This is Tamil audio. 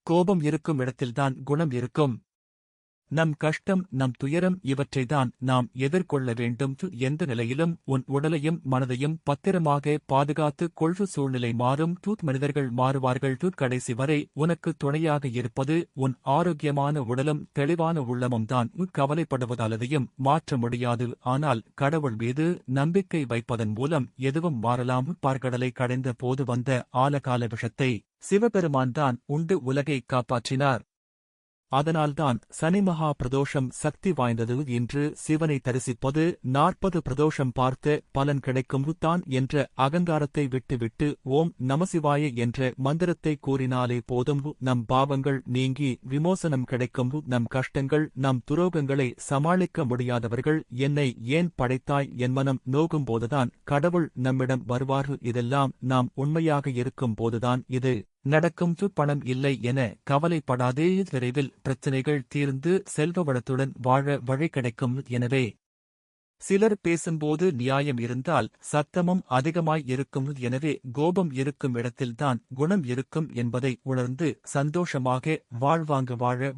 கோபம் இருக்கும் இடத்தில்தான் குணம் இருக்கும். நம் கஷ்டம் நம் துயரம் இவற்றைதான் நாம் எதிர்கொள்ள வேண்டும். எந்த நிலையிலும் உன் உடலையும் மனதையும் பத்திரமாக பாதுகாத்து கொள்வு. சூழ்நிலை மாறும். மனிதர்கள் மாறுவார்கள். கடைசி வரை உனக்கு துணையாக இருப்பது உன் ஆரோக்கியமான உடலும் தெளிவான உள்ளமும் தான். கவலைப்படுவதாலதையும் மாற்ற முடியாது. ஆனால் கடவுள் மீது நம்பிக்கை வைப்பதன் மூலம் எதுவும் மாறலாம். பார்க்கடலை கடைந்த போது வந்த ஆலகால விஷத்தை சிவபெருமான் தான் உண்டு உலகை காப்பாற்றினார். அதனால்தான் சனிமகா பிரதோஷம் சக்தி வாய்ந்தது என்று சிவனை தரிசிப்பது 40 பிரதோஷம் பார்த்த பலன் கிடைக்கும் தான் என்ற அகங்காரத்தை விட்டுவிட்டு ஓம் நமசிவாய என்ற மந்திரத்தை கூறினாலே போதும். நம் பாவங்கள் நீங்கி விமோசனம் கிடைக்கும். நம் கஷ்டங்கள் நம் துரோகங்களை சமாளிக்க முடியாதவர்கள் என்னை ஏன் படைத்தாய் என் மனம் நோகும்போதுதான் கடவுள் நம்மிடம் வருவார். இதெல்லாம் நாம் உண்மையாக இருக்கும் போதுதான் இது நடக்கும். பணம் இல்லை என கவலைப்படாதே. விரைவில் பிரச்சனைகள் தீர்ந்து செல்வ வளத்துடன் வாழ வழி கிடைக்கும். எனவே சிலர் பேசும்போது நியாயம் இருந்தால் சத்தமும் அதிகமாய் இருக்கும். எனவே கோபம் இருக்கும் இடத்தில்தான் குணம் இருக்கும் என்பதை உணர்ந்து சந்தோஷமாக வாழ்வாங்க வாழ